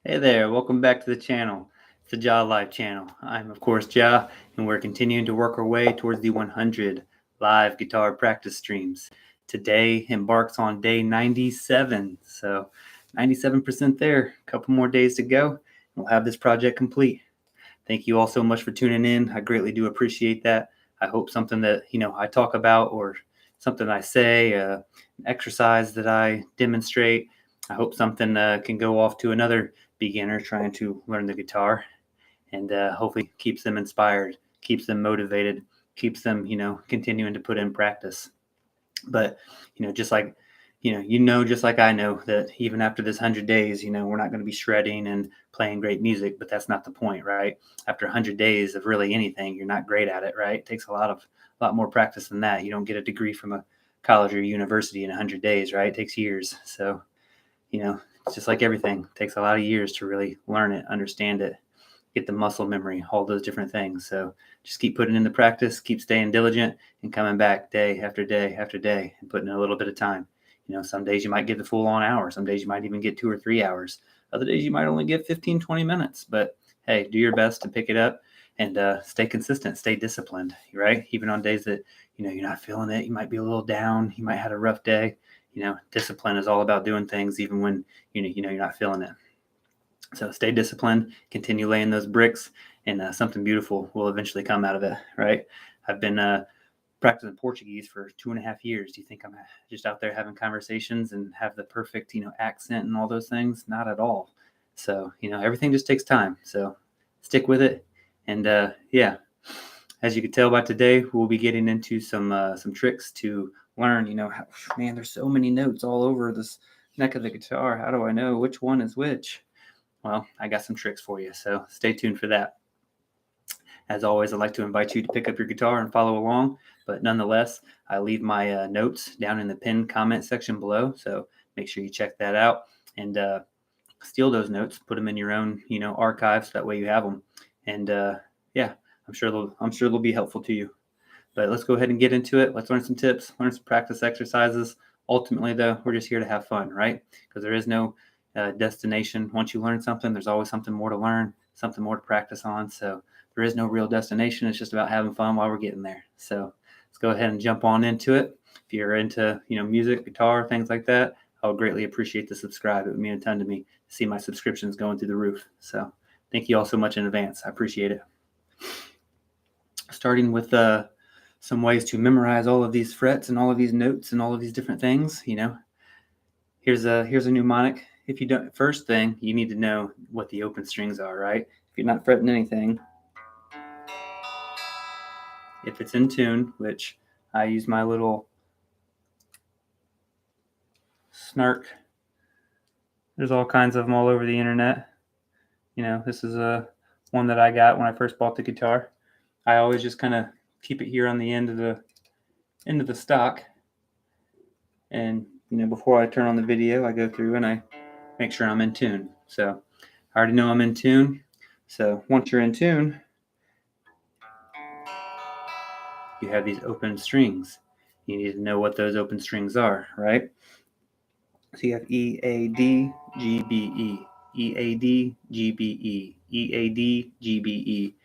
Hey there, welcome back to the channel. It's the Ja Live channel. I'm, of course, Ja, and we're continuing to work our way towards the 100 live guitar practice streams. Today embarks on day 97, so 97% there. A couple more days to go, and we'll have this project complete. Thank you all so much for tuning in. I greatly do appreciate that. I hope something that I talk about or something I say, an exercise that I demonstrate. I hope something can go off to another beginner trying to learn the guitar, and hopefully keeps them inspired, keeps them motivated, keeps them continuing to put in practice. But just like just like I know that even after this 100 days, we're not going to be shredding and playing great music, but that's not the point, right? After 100 days of really anything, you're not great at it, right? It takes a lot more practice than that. You don't get a degree from a college or university in 100 days, right? It takes years. So it's just like everything. It takes a lot of years to really learn it, understand it, get the muscle memory, all those different things. So just keep putting in the practice, keep staying diligent, and coming back day after day after day and putting in a little bit of time. Some days you might get the full on hour. Some days you might even get 2 or 3 hours. Other days you might only get 15, 20 minutes. But hey, do your best to pick it up and stay consistent, stay disciplined, right? Even on days that, you're not feeling it, you might be a little down, you might have had a rough day. Discipline is all about doing things even when, you're not feeling it. So stay disciplined, continue laying those bricks, and something beautiful will eventually come out of it, right? I've been practicing Portuguese for 2.5 years. Do you think I'm just out there having conversations and have the perfect, accent and all those things? Not at all. So, everything just takes time. So stick with it. And yeah, as you can tell by today, we'll be getting into some tricks to learn, man, there's so many notes all over this neck of the guitar. How do I know which one is which? Well, I got some tricks for you, so stay tuned for that. As always, I'd like to invite you to pick up your guitar and follow along, but nonetheless, I leave my notes down in the pinned comment section below, so make sure you check that out and steal those notes, put them in your own, archive, so that way you have them. And yeah, I'm sure they'll be helpful to you. But let's go ahead and get into it. Let's learn some tips, learn some practice exercises. Ultimately, though, we're just here to have fun, right? Because there is no destination. Once you learn something, there's always something more to learn, something more to practice on. So there is no real destination. It's just about having fun while we're getting there. So let's go ahead and jump on into it. If you're into, music, guitar, things like that, I would greatly appreciate the subscribe. It would mean a ton to me to see my subscriptions going through the roof. So thank you all so much in advance. I appreciate it. Starting with some ways to memorize all of these frets and all of these notes and all of these different things. Here's a mnemonic. If you don't, first thing you need to know what the open strings are, right? If you're not fretting anything, if it's in tune, which I use my little snark. There's all kinds of them all over the internet. This is one that I got when I first bought the guitar. I always just kind of keep it here on the end of the stock, and before I turn on the video, I go through and I make sure I'm in tune. So I already know I'm in tune. So once you're in tune, you have these open strings. You need to know what those open strings are, right? So you have E, A, D, G, B, E. E, A, D, G, B, E. E, A, D, G, B, E.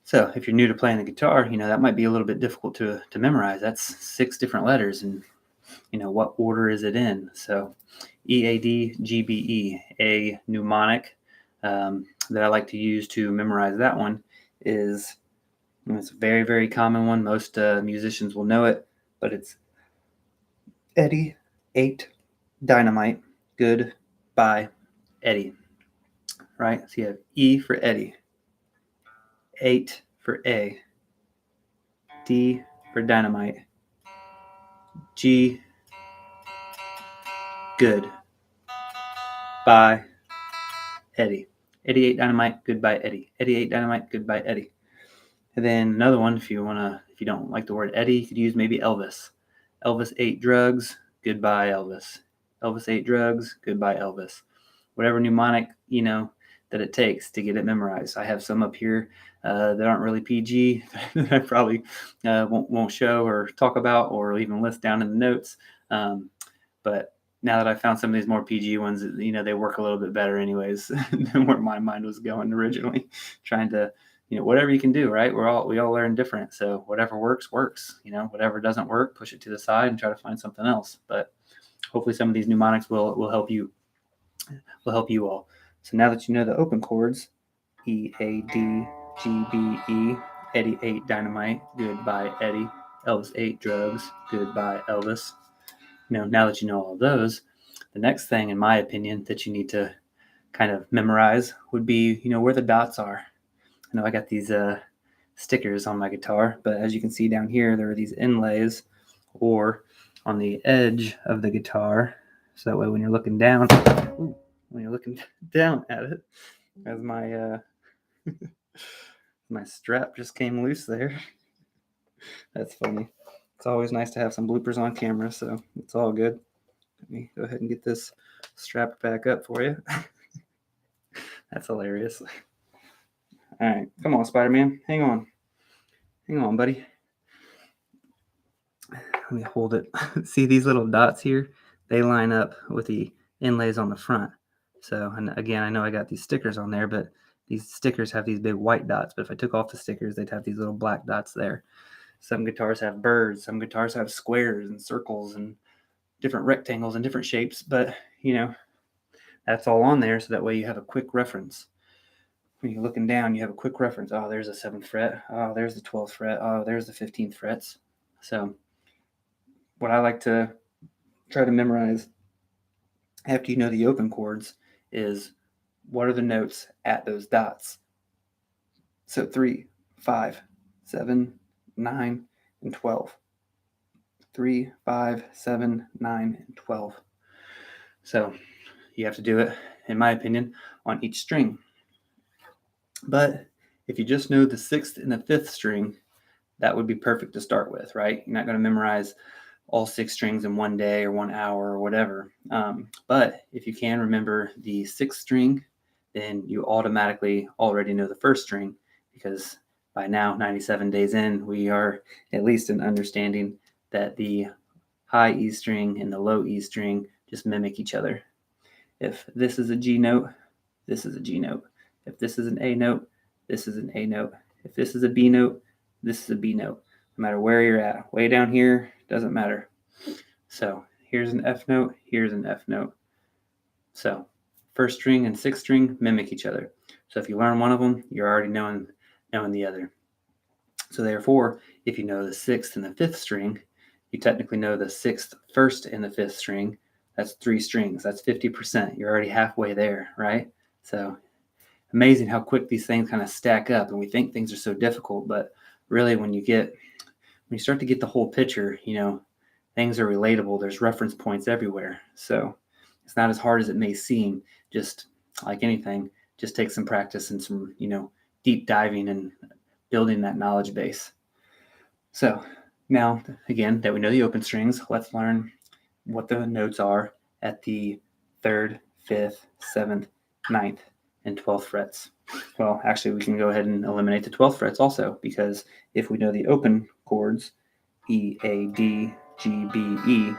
So if you're new to playing the guitar, that might be a little bit difficult to memorize. That's 6 different letters, and what order is it in? So E, A, D, G, B, E. A mnemonic that I like to use to memorize that one is, it's a very, very common one. Most musicians will know it, but it's Eddie, 8, dynamite, good, bye, Eddie. Right? So you have E for Eddie, 8 for A, D for dynamite, G, good, bye, Eddie. Eddie 8 dynamite, goodbye Eddie. Eddie 8 dynamite, goodbye Eddie. And then another one, if you don't like the word Eddie, you could use maybe Elvis. Elvis 8 drugs, goodbye Elvis. Elvis 8 drugs, goodbye Elvis. Whatever mnemonic, that it takes to get it memorized. I have some up here that aren't really PG that I probably won't show or talk about or even list down in the notes. But now that I found some of these more PG ones, they work a little bit better anyways than where my mind was going originally, trying to, whatever you can do, right? We all learn different. So whatever works, whatever doesn't work, push it to the side and try to find something else. But hopefully some of these mnemonics will help you all. So now that you know the open chords, E, A, D, G, B, E, Eddie ate dynamite, goodbye Eddie. Elvis ate drugs, goodbye Elvis. Now that you know all of those, the next thing, in my opinion, that you need to kind of memorize would be, where the dots are. I know I got these stickers on my guitar, but as you can see down here, there are these inlays or on the edge of the guitar. So that way when you're looking down, at it, as my my strap just came loose there. That's funny. It's always nice to have some bloopers on camera, so it's all good. Let me go ahead and get this strap back up for you. That's hilarious. All right, come on, Spider-Man. Hang on, buddy. Let me hold it. See these little dots here? They line up with the inlays on the front. So, and again, I know I got these stickers on there, but these stickers have these big white dots. But if I took off the stickers, they'd have these little black dots there. Some guitars have birds. Some guitars have squares and circles and different rectangles and different shapes. But, that's all on there. So that way you have a quick reference. When you're looking down, you have a quick reference. Oh, there's the 7th fret. Oh, there's the 12th fret. Oh, there's the 15th frets. So what I like to try to memorize after you know the open chords is what are the notes at those dots. So 3, 5, 7, 9, and 12. 3, 5, 7, 9, and 12. So you have to do it, in my opinion, on each string. But if you just know the 6th and the 5th string, that would be perfect to start with, right? You're not going to memorize all 6 strings in one day or 1 hour or whatever. But if you can remember the 6th string, then you automatically already know the 1st string, because by now, 97 days in, we are at least in understanding that the high E string and the low E string just mimic each other. If this is a G note, this is a G note. If this is an A note, this is an A note. If this is a B note, this is a B note. No matter where you're at, way down here, doesn't matter. So here's an F note, here's an F note. So 1st string and 6th string mimic each other. So if you learn one of them, you're already knowing the other. So therefore, if you know the 6th and the 5th string, you technically know the 6th, 1st, and the 5th string. That's 3 strings. That's 50%. You're already halfway there, right? So amazing how quick these things kind of stack up, and we think things are so difficult, but really when you start to get the whole picture, things are relatable. There's reference points everywhere. So it's not as hard as it may seem. Just like anything, just take some practice and some, deep diving and building that knowledge base. So now, again, that we know the open strings, let's learn what the notes are at the 3rd, 5th, 7th, 9th, and 12th frets. Well, actually, we can go ahead and eliminate the 12th frets also, because if we know the open chords, E, A, D, G, B, E,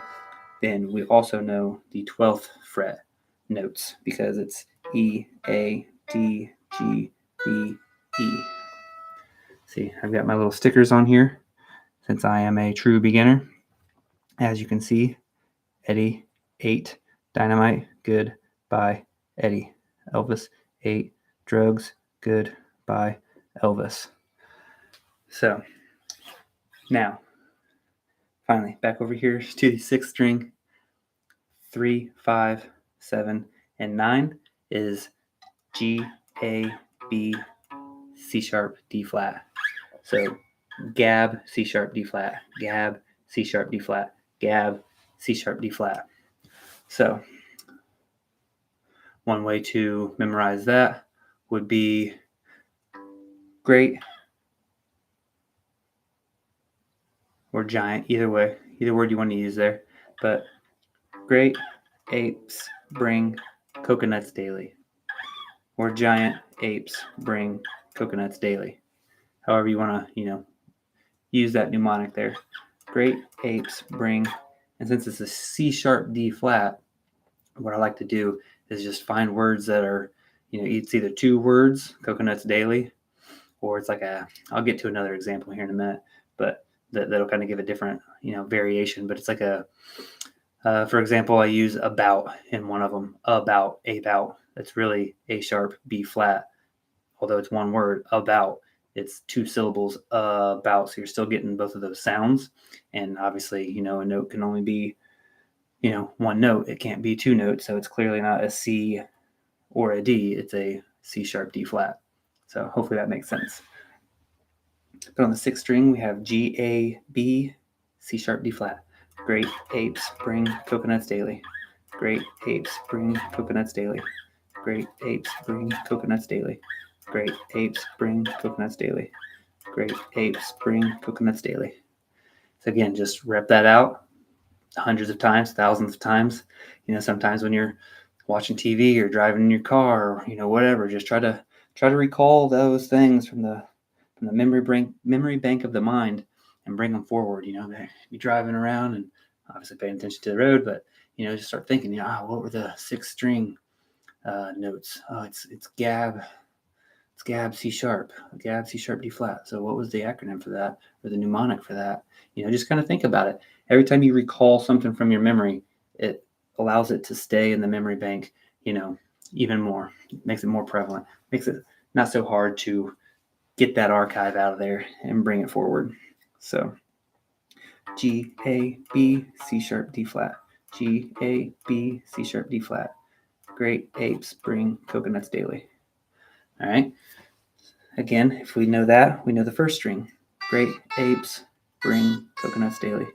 then we also know the 12th fret notes, because it's E, A, D, G, B, E. See, I've got my little stickers on here since I am a true beginner. As you can see, Eddie ate dynamite, good, bye, Eddie. Elvis ate drugs, good, bye, Elvis. So now, finally, back over here to the 6th string. 3, 5, 7, and 9 is G, A, B, C sharp, D flat. So gab, C sharp, D flat, gab, C sharp, D flat, gab, C sharp, D flat. So one way to memorize that would be great or giant, either way, either word you want to use there. But great apes bring coconuts daily, or giant apes bring coconuts daily. However you want to, use that mnemonic there. Great apes bring, and since it's a C sharp D flat, what I like to do is just find words that are, it's either 2 words, coconuts daily, or it's like I'll get to another example here in a minute, but that'll kind of give a different, variation. But it's like for example, I use about in one of them, about. That's really A sharp, B flat, although it's one word, about. It's 2 syllables, about. So you're still getting both of those sounds. And obviously, a note can only be, 1 note. It can't be 2 notes. So it's clearly not a C or a D. It's a C sharp, D flat. So hopefully that makes sense. But on the 6th string, we have G, A, B, C sharp, D flat. Great apes bring coconuts daily. Great apes bring coconuts daily. Great apes bring coconuts daily. Great apes bring coconuts daily. Great apes bring coconuts daily. So again, just rep that out hundreds of times, thousands of times. Sometimes when you're watching TV or driving in your car, or whatever, just try to recall those things from the memory bank of the mind and bring them forward. Be driving around and obviously paying attention to the road, but just start thinking, what were the 6th string notes? Oh, it's Gab. It's Gab C sharp, D flat. So what was the acronym for that, or the mnemonic for that? Just kind of think about it. Every time you recall something from your memory, it allows it to stay in the memory bank, even more. It makes it more prevalent. Makes it not so hard to get that archive out of there and bring it forward. So G, A, B, C sharp, D flat. G, A, B, C sharp, D flat. Great apes bring coconuts daily. All right. Again, if we know that, we know the 1st string. Great apes bring coconuts daily.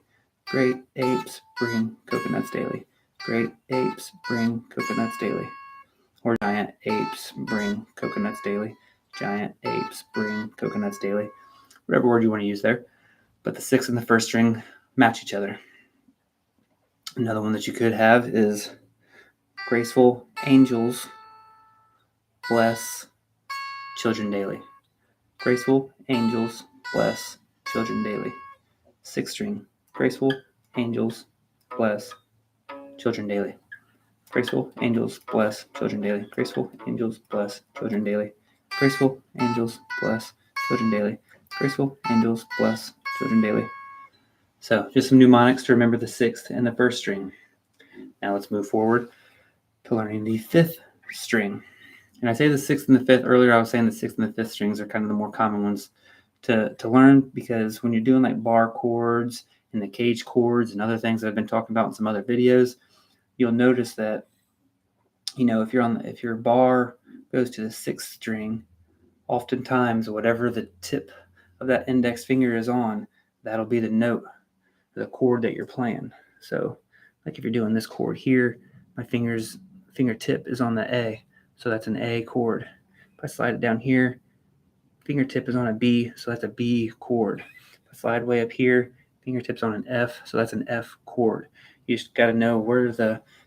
Great apes bring coconuts daily. Great apes bring coconuts daily. Or giant apes bring coconuts daily. Giant apes bring coconuts daily. Whatever word you want to use there. But the 6th and the 1st string match each other. Another one that you could have is graceful angels bless children daily. Graceful angels bless children daily. 6th string. Graceful angels bless children daily. Graceful angels bless children daily. Graceful angels bless children daily. Graceful angels bless children daily. Graceful angels bless children daily. So just some mnemonics to remember the 6th and the 1st string. Now let's move forward to learning the 5th string. And I say the 6th and the 5th. Earlier I was saying the 6th and the 5th strings are kind of the more common ones to learn, because when you're doing like bar chords and the cage chords and other things that I've been talking about in some other videos, you'll notice that, if your bar goes to the 6th string, oftentimes whatever the tip of that index finger is on, that'll be the note, the chord that you're playing. So like if you're doing this chord here, my fingertip is on the A, so that's an A chord. If I slide it down here, fingertip is on a B, so that's a B chord. If I slide way up here, fingertips on an F, so that's an F chord. You just got to know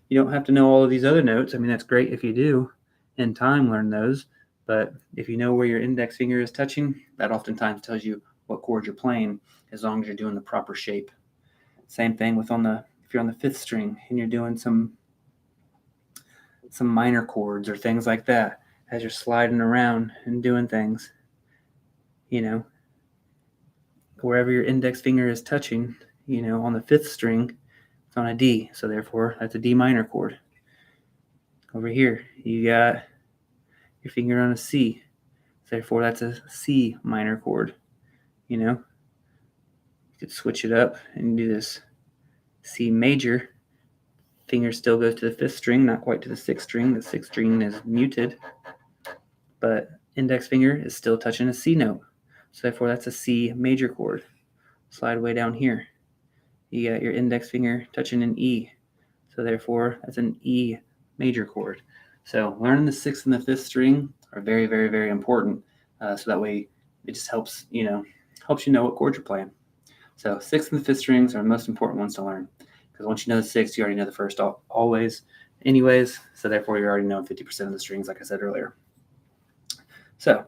you don't have to know all of these other notes. I mean, that's great if you do in time learn those, but if you know where your index finger is touching, that oftentimes tells you what chord you're playing, as long as you're doing the proper shape. Same thing with if you're on the 5th string and you're doing some minor chords or things like that, as you're sliding around and doing things, wherever your index finger is touching, on the 5th string, it's on a D, so therefore that's a D minor chord. Over here, you got your finger on a C, so therefore that's a C minor chord. You could switch it up and do this C major. Finger still goes to the 5th string, not quite to the 6th string. The 6th string is muted, but index finger is still touching a C note, so therefore that's a C major chord. Slide way down here. You got your index finger touching an E, so therefore that's an E major chord. So learning the 6th and the 5th string are very, very, very important. So that way it just helps you know what chord you're playing. So 6th and the 5th strings are the most important ones to learn, because once you know the 6th, you already know the 1st always anyways. So therefore you're already knowing 50% of the strings, like I said earlier. So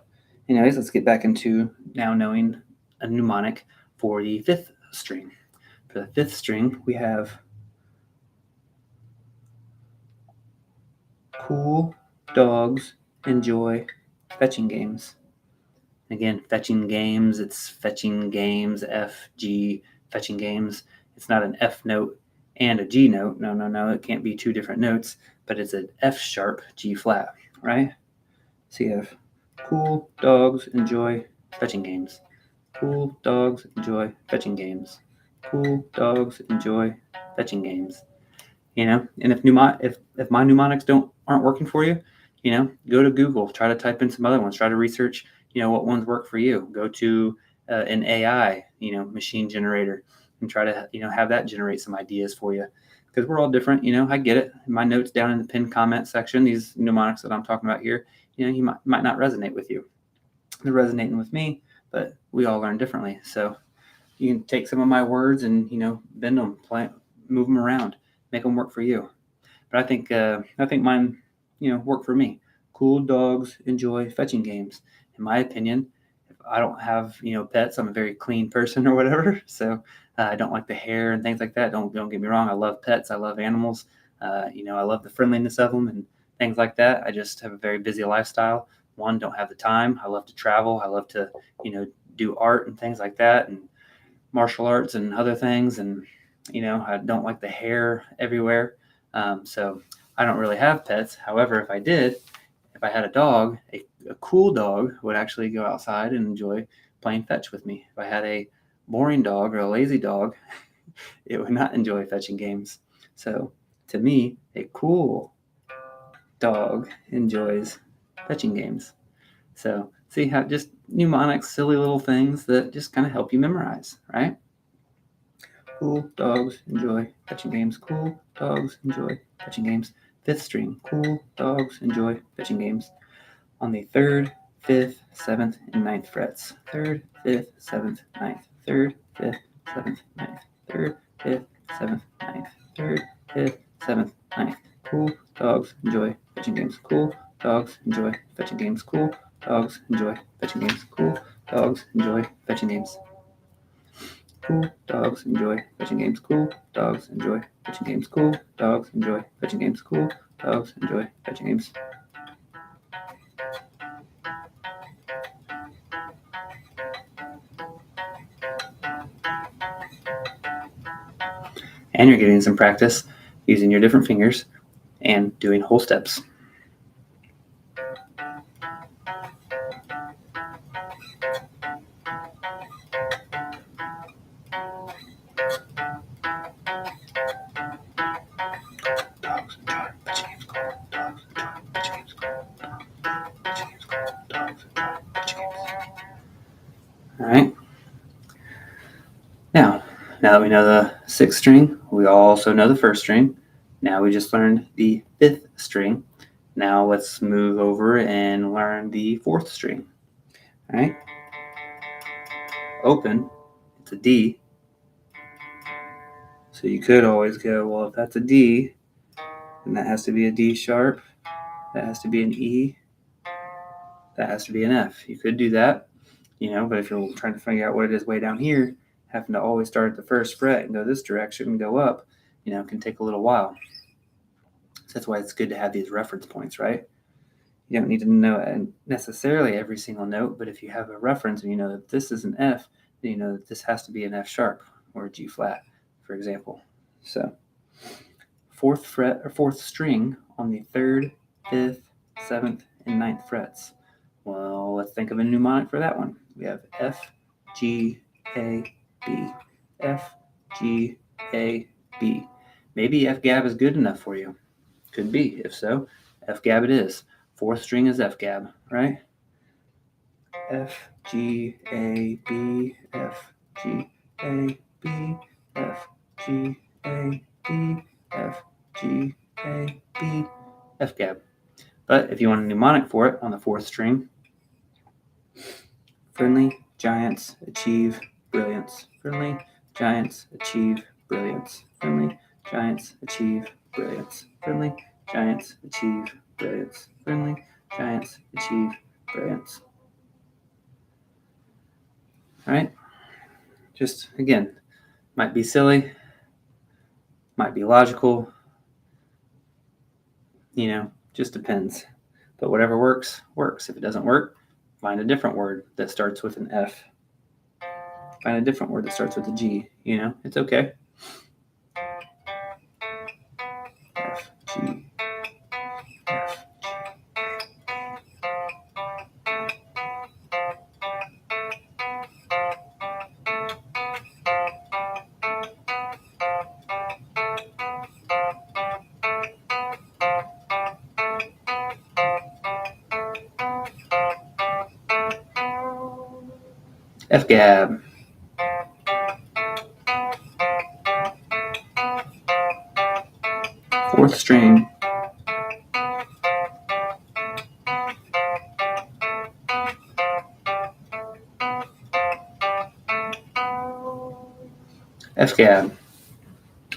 anyways, let's get back into now knowing a mnemonic for the 5th string. For the 5th string, we have Cool dogs enjoy fetching games. Again, fetching games, it's fetching games, FG, fetching games. It's not an F note and a G note. No, it can't be two different notes, but it's an F sharp G flat, right? So you have cool dogs enjoy fetching games. Cool dogs enjoy fetching games. Cool dogs enjoy fetching games. And if my mnemonics aren't working for you, go to Google, try to type in some other ones, try to research, what ones work for you. Go to an AI, machine generator, and try to, have that generate some ideas for you, because we're all different. I get it. My notes down in the pinned comment section, these mnemonics that I'm talking about here, you might not resonate with you. They're resonating with me, but we all learn differently. So you can take some of my words and, bend them, move them around, make them work for you. But I think mine, work for me. Cool dogs enjoy fetching games. In my opinion, if I don't have, pets, I'm a very clean person or whatever. So I don't like the hair and things like that. Don't get me wrong. I love pets. I love animals. I love the friendliness of them and things like that. I just have a very busy lifestyle. One, don't have the time. I love to travel. I love to, do art and things like that, and martial arts and other things. And, I don't like the hair everywhere. So I don't really have pets. However, if I had a dog, a cool dog would actually go outside and enjoy playing fetch with me. If I had a boring dog or a lazy dog, it would not enjoy fetching games. So to me, a cool dog enjoys fetching games. So see how just mnemonics, silly little things that just kind of help you memorize, right? Cool dogs enjoy fetching games. Cool dogs enjoy fetching games. Fifth string. Cool dogs enjoy fetching games. On the 3rd, 5th, 7th, and 9th frets. 3rd, 5th, 7th, 9th. 3rd, 5th, 7th, 9th. 3rd, 5th, 7th, 9th. 3rd, 5th, 7th, 9th. Cool dogs enjoy fetching games. Cool dogs enjoy fetching games. Cool dogs enjoy fetching games. Cool dogs enjoy fetching games. Cool dogs enjoy fetching games. Cool dogs enjoy fetching games. Cool dogs enjoy fetching games. Cool dogs enjoy fetching games. And you're getting some practice using your different fingers and doing whole steps. All right. Now that we know the 6th string, we also know the 1st string. Now we just learned the 5th string. Now let's move over and learn the 4th string. All right. Open, it's a D. So you could always go, well, if that's a D, then that has to be a D sharp. That has to be an E. That has to be an F. You could do that, but if you're trying to figure out what it is way down here, having to always start at the 1st fret and go this direction and go up, can take a little while. So that's why it's good to have these reference points, right? You don't need to know necessarily every single note, but if you have a reference and you know that this is an F, then you know that this has to be an F sharp or a G flat, for example. So 4th fret or 4th string on the 3rd, 5th, 7th, and 9th frets. Well, let's think of a mnemonic for that one. We have F, G, A, B. F, G, A, B. Maybe F gab is good enough for you. Could be. If so, F gab it is. 4th string is F gab, right? F, G, A, B, F, G, A, B, F, G, A, B, F, G, A, B, F gab. But if you want a mnemonic for it on the 4th string, friendly giants achieve brilliance. Friendly giants achieve brilliance. Friendly giants achieve brilliance. Friendly giants achieve brilliance. Friendly giants achieve brilliance. All right. Just again, might be silly, might be logical, Just depends. But whatever works, works. If it doesn't work, find a different word that starts with an F. Find a different word that starts with a G. It's okay. F, G, F, F-gab. Fourth string. F-gab.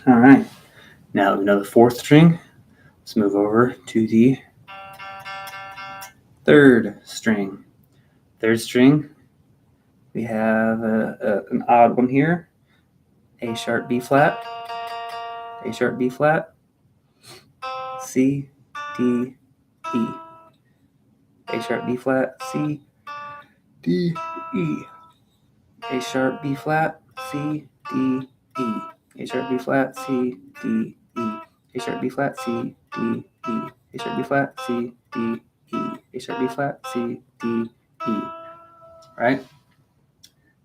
All right. Now that we know the fourth string, let's move over to the third string. Third string, we have an odd one here. A sharp, B flat, A sharp, B flat, C, D, E. A sharp, B flat, C, D, E. A sharp, B flat, C, D, E. A sharp, B flat, C, D, E. A sharp, B flat, C, D, E. A sharp, B flat, C, D, E. A sharp, B flat, C, D, E. Right?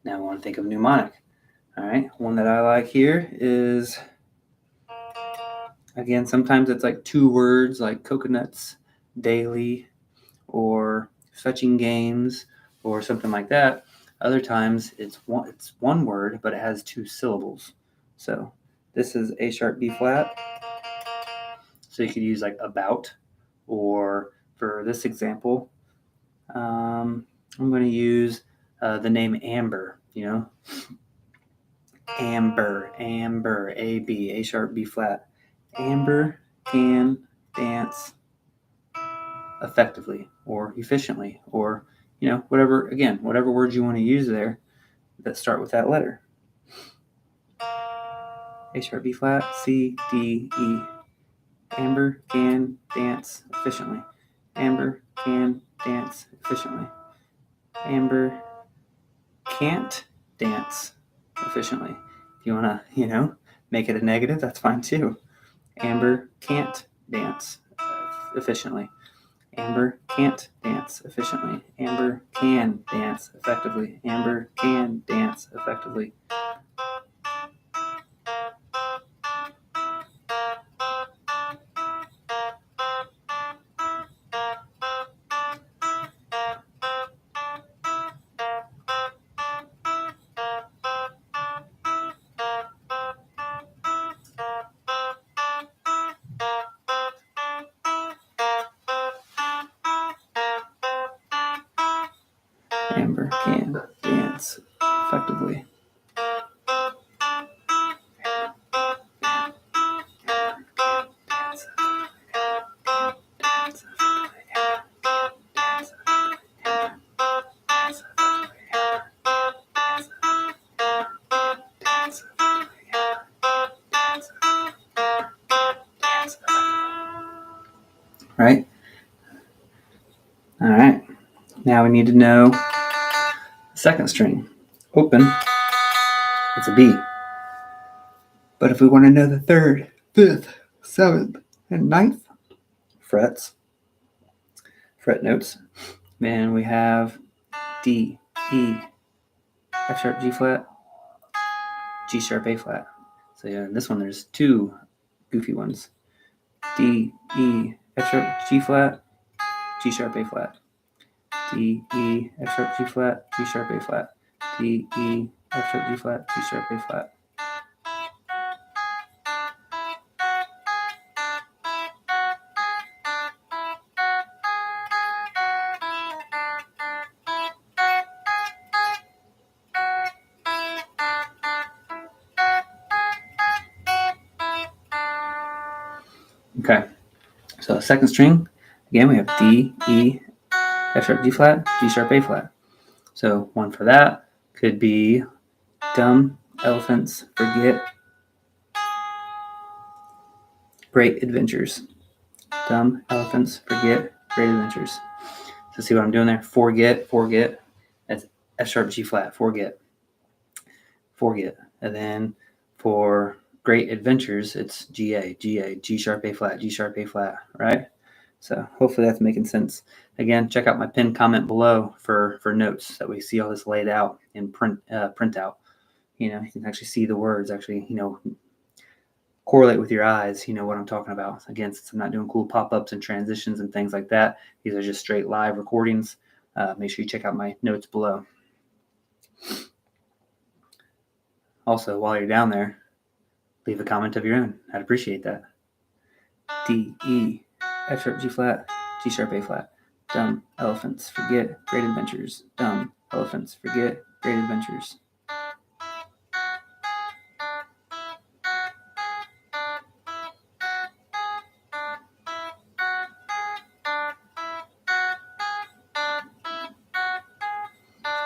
Now I want to think of mnemonic. All right, one that I like here is, again, sometimes it's like two words like coconuts daily or fetching games or something like that. Other times it's one word, but it has two syllables. So this is A sharp, B flat. So you could use like about, or for this example, I'm going to use the name Amber, Amber, A, B, A sharp, B flat. Amber can dance effectively or efficiently, or, whatever words you want to use there that start with that letter. A sharp, B flat, C, D, E. Amber can dance efficiently. Amber can dance efficiently. Amber can't dance efficiently. If you want to, make it a negative, that's fine too. Amber can't dance efficiently. Amber can't dance efficiently. Amber can dance effectively. Amber can dance effectively. Amber can dance effectively. Right? All right. Now we need to know the second string. Open, it's a B. But if we want to know the third, fifth, seventh, and ninth frets, fret notes, then we have D, E, F sharp, G flat, G sharp, A flat. So yeah, in this one there's two goofy ones. D, E, F sharp, G flat, G sharp, A flat. D, E, F sharp, G flat, G sharp, A flat. D, E, F sharp, G flat, G sharp, A flat. Okay, so the second string, again, we have D, E, F sharp, G flat, G sharp, A flat. So one for that could be dumb elephants forget great adventures. dumb elephants forget great adventures. So see what I'm doing there? Forget. That's F sharp G flat. Forget. And then for great adventures, it's G sharp A flat, right? So hopefully that's making sense. Again, check out my pinned comment below for notes that we see all this laid out in printout. You can actually see the words actually, correlate with your eyes, what I'm talking about. Again, since I'm not doing cool pop-ups and transitions and things like that, these are just straight live recordings. Make sure you check out my notes below. Also, while you're down there, leave a comment of your own. I'd appreciate that. D, E, F sharp, G flat, G sharp, A flat. Dumb elephants forget great adventures. Dumb elephants forget great adventures.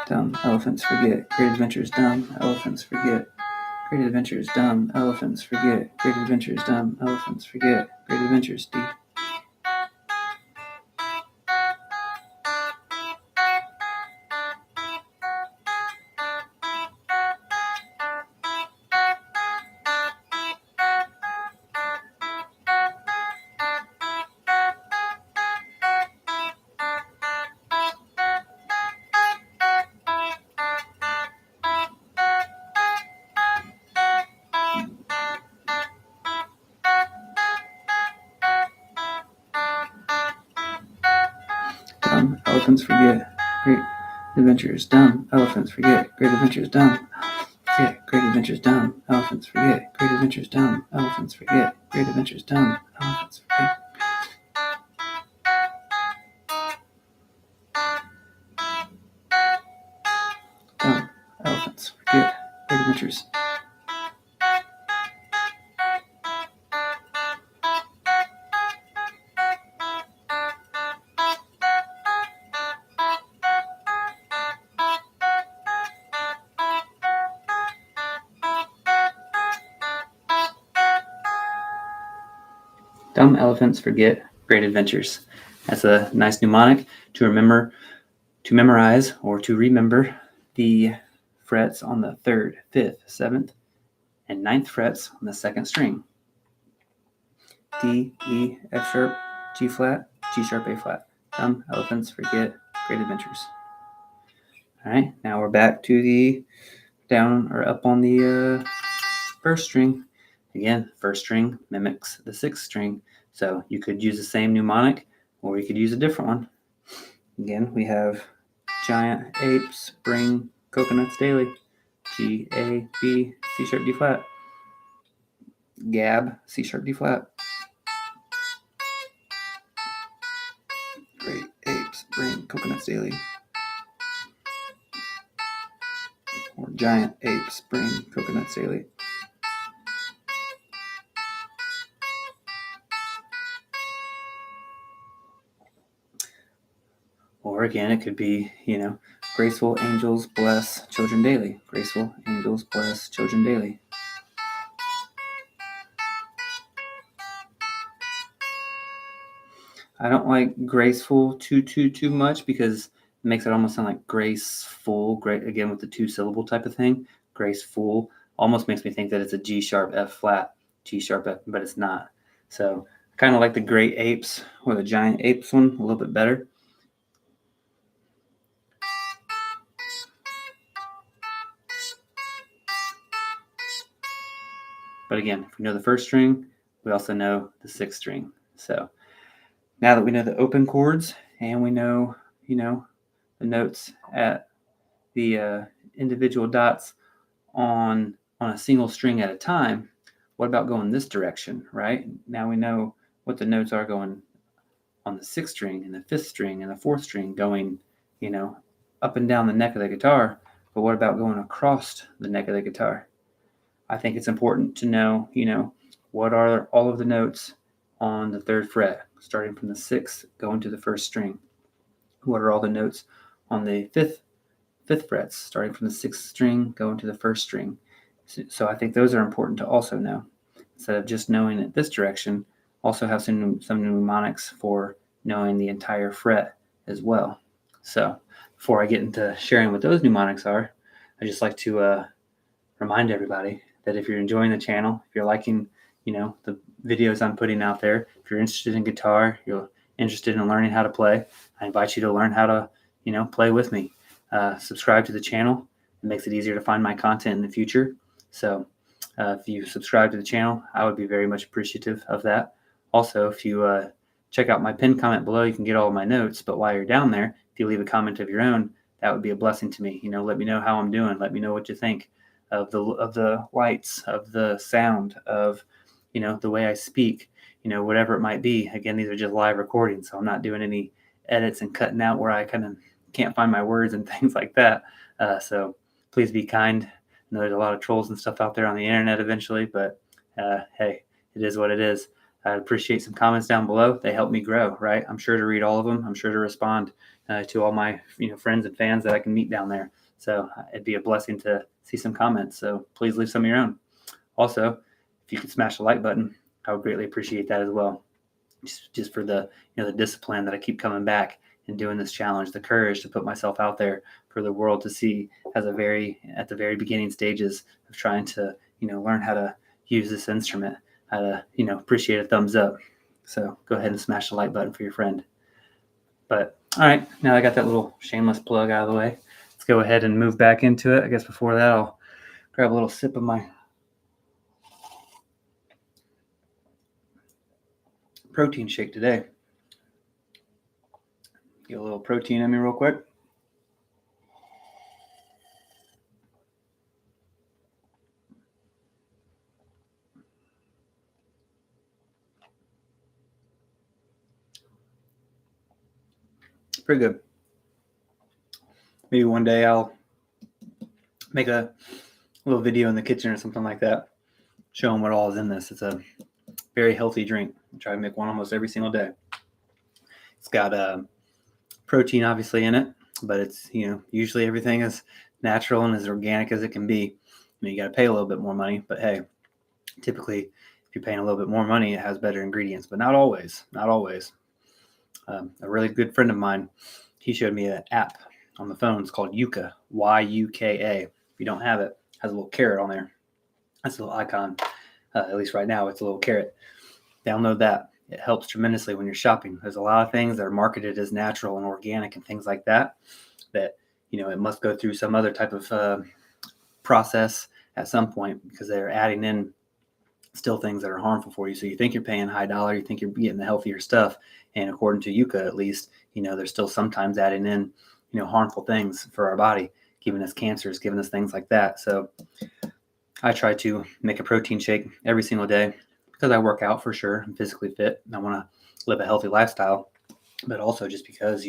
Dumb elephants forget great adventures. Dumb elephants forget great adventures. Dumb elephants forget great adventures. Dumb elephants forget great adventures. D. Dumb elephants forget great adventures. Dumb elephants forget great adventures. Dumb forget great adventures. Dumb elephants forget great adventures. Dumb elephants forget great adventures. Dumb elephants forget. Dumb elephants forget great adventures. Dumb elephants forget great adventures. That's a nice mnemonic to remember, to memorize, or to remember the frets on the 3rd, 5th, 7th, and 9th frets on the 2nd string. D, E, F sharp, G flat, G sharp, A flat. Dumb elephants forget great adventures. All right, now we're back to the down or up on the 1st string. Again, 1st string mimics the 6th string. So you could use the same mnemonic or you could use a different one. Again, we have giant apes bring coconuts daily. G, A, B, C sharp, D flat. Gab, C sharp, D flat. Great apes bring coconuts daily. Or giant apes bring coconuts daily. Or again, it could be, graceful angels bless children daily. Graceful angels bless children daily. I don't like graceful too much because it makes it almost sound like graceful. Great, again, with the 2-syllable type of thing. Graceful almost makes me think that it's a G sharp, F flat, G sharp, F, but it's not. So I kind of like the great apes or the giant apes one a little bit better. But again, if we know the 1st string, we also know the 6th string. So now that we know the open chords and we know, the notes at the individual dots on a single string at a time, what about going this direction, right? Now we know what the notes are going on the 6th string and the 5th string and the 4th string going, up and down the neck of the guitar. But what about going across the neck of the guitar? I think it's important to know, what are all of the notes on the 3rd fret, starting from the 6th, going to the 1st string. What are all the notes on the 5th frets, starting from the 6th string, going to the 1st string. So I think those are important to also know. Instead of just knowing it this direction, Also have some mnemonics for knowing the entire fret as well. So before I get into sharing what those mnemonics are, I just like to remind everybody that if you're enjoying the channel, if you're liking, the videos I'm putting out there, if you're interested in guitar, you're interested in learning how to play, I invite you to learn how to, play with me. Subscribe to the channel. It makes it easier to find my content in the future. So if you subscribe to the channel, I would be very much appreciative of that. Also, if you check out my pinned comment below, you can get all of my notes. But while you're down there, if you leave a comment of your own, that would be a blessing to me. Let me know how I'm doing. Let me know what you think of the lights, of the sound, of the way I speak, whatever it might be. Again, these are just live recordings, so I'm not doing any edits and cutting out where I kind of can't find my words and things like that. So please be kind. I know there's a lot of trolls and stuff out there on the internet eventually, but hey, it is what it is. I'd appreciate some comments down below. They help me grow, right? I'm sure to read all of them. I'm sure to respond to all my friends and fans that I can meet down there. So it'd be a blessing to see some comments. So please leave some of your own. Also, if you could smash the like button, I would greatly appreciate that as well. Just for the the discipline that I keep coming back and doing this challenge, the courage to put myself out there for the world to see at the very beginning stages of trying to learn how to use this instrument. I'd appreciate a thumbs up. So go ahead and smash the like button for your friend. But all right, now I got that little shameless plug out of the way. Let's go ahead and move back into it. I guess before that, I'll grab a little sip of my protein shake today. Get a little protein in me real quick. Pretty good. Maybe one day I'll make a little video in the kitchen or something like that, showing what all is in this. It's a very healthy drink. I try to make one almost every single day. It's got protein obviously in it, but it's usually everything is natural and as organic as it can be. You got to pay a little bit more money, but hey, typically if you're paying a little bit more money, it has better ingredients, but not always. Not always. A really good friend of mine, he showed me an app on the phone. It's called Yuka, Yuka. If you don't have it, it has a little carrot on there. That's a little icon. At least right now, it's a little carrot. Download that. It helps tremendously when you're shopping. There's a lot of things that are marketed as natural and organic and things like that, that it must go through some other type of process at some point because they're adding in still things that are harmful for you. So you think you're paying high dollar, you think you're getting the healthier stuff, and according to Yuka, at least, they're still sometimes adding in harmful things for our body, giving us cancers, giving us things like that. So I try to make a protein shake every single day because I work out for sure. I'm physically fit and I want to live a healthy lifestyle, but also just because,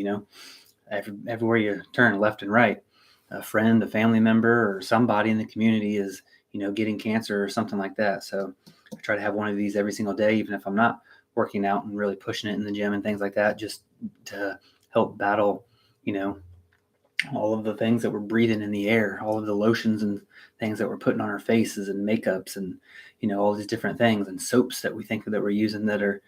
everywhere you turn left and right, a friend, a family member, or somebody in the community is, getting cancer or something like that. So I try to have one of these every single day, even if I'm not working out and really pushing it in the gym and things like that, just to help battle, all of the things that we're breathing in the air, all of the lotions and things that we're putting on our faces and makeups and, all these different things and soaps that we think that we're using that are,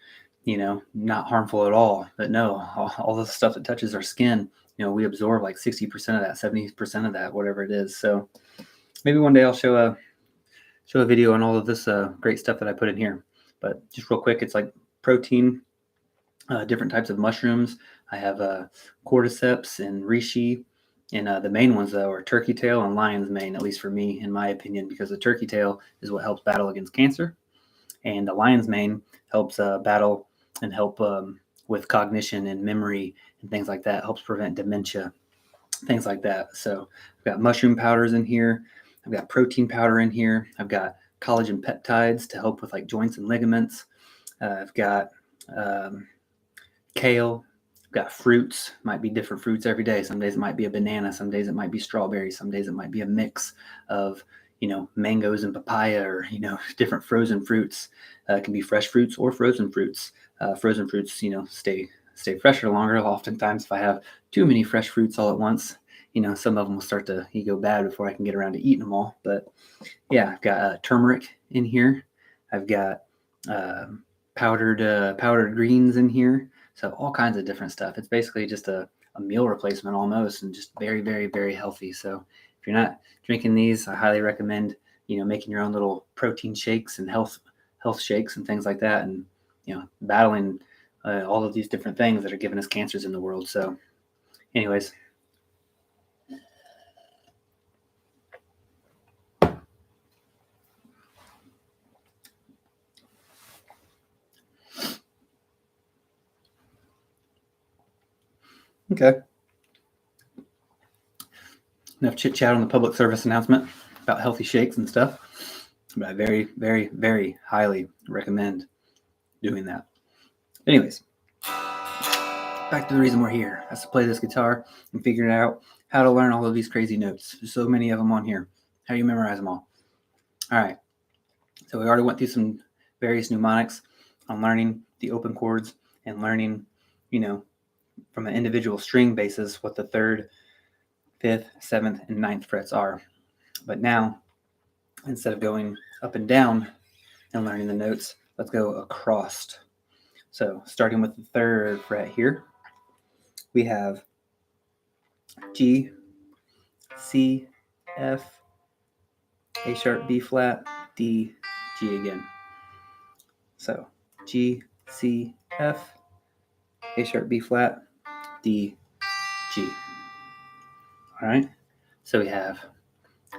not harmful at all. But no, all the stuff that touches our skin, we absorb like 60% of that, 70% of that, whatever it is. So maybe one day I'll show a video on all of this great stuff that I put in here. But just real quick, it's like protein, different types of mushrooms. I have cordyceps and reishi. And the main ones, though, are turkey tail and lion's mane, at least for me, in my opinion, because the turkey tail is what helps battle against cancer. And the lion's mane helps battle and help with cognition and memory and things like that, helps prevent dementia, things like that. So I've got mushroom powders in here. I've got protein powder in here. I've got collagen peptides to help with like joints and ligaments. I've got kale. I've got fruits. Might be different fruits every day. Some days it might be a banana. Some days it might be strawberry. Some days it might be a mix of mangoes and papaya, or different frozen fruits. It can be fresh fruits or frozen fruits. Frozen fruits, stay fresher longer. Oftentimes, if I have too many fresh fruits all at once, some of them will start to go bad before I can get around to eating them all. But yeah, I've got turmeric in here. I've got powdered greens in here. So all kinds of different stuff. It's basically just a meal replacement almost, and just very, very, very healthy. So if you're not drinking these, I highly recommend, making your own little protein shakes and health shakes and things like that, and, battling all of these different things that are giving us cancers in the world. So anyways. Okay. Enough chit chat on the public service announcement about healthy shakes and stuff. But I very, very, very highly recommend doing that. Anyways, back to the reason we're here. That's to play this guitar and figure out how to learn all of these crazy notes. There's so many of them on here. How do you memorize them all? All right. So we already went through some various mnemonics on learning the open chords and learning, from an individual string basis what the 3rd, 5th, 7th, and 9th frets are. But now, instead of going up and down and learning the notes, let's go across. So starting with the 3rd fret here, we have G, C, F, A sharp, B flat, D, G again. So G, C, F, A sharp, B flat, D, G. All right. So we have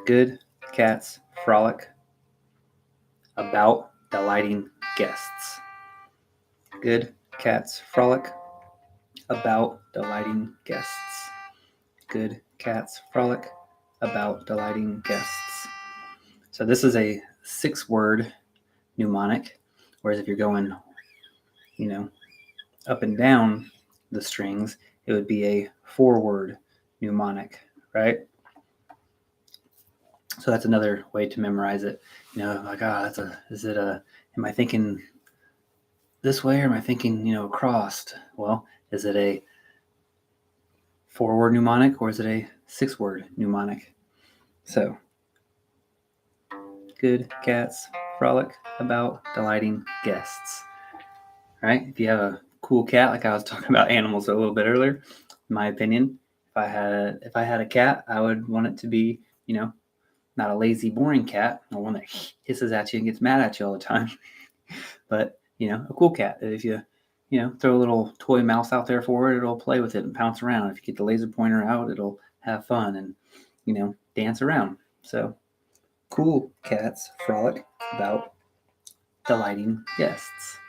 good cats frolic about delighting guests. Good cats frolic about delighting guests. Good cats frolic about delighting guests. So this is a 6-word mnemonic, whereas if you're going, up and down the strings, it would be a 4-word mnemonic, right? So that's another way to memorize it. Am I thinking this way, or am I thinking, across? Well, is it a 4-word mnemonic, or is it a 6-word mnemonic? So, good cats frolic about delighting guests. Right? If you have a cool cat, like I was talking about animals a little bit earlier, in my opinion, if I had a cat, I would want it to be, not a lazy, boring cat, or one that hisses at you and gets mad at you all the time, but, a cool cat that if you, throw a little toy mouse out there for it, it'll play with it and pounce around. If you get the laser pointer out, it'll have fun and, dance around. So cool cats frolic about delighting guests.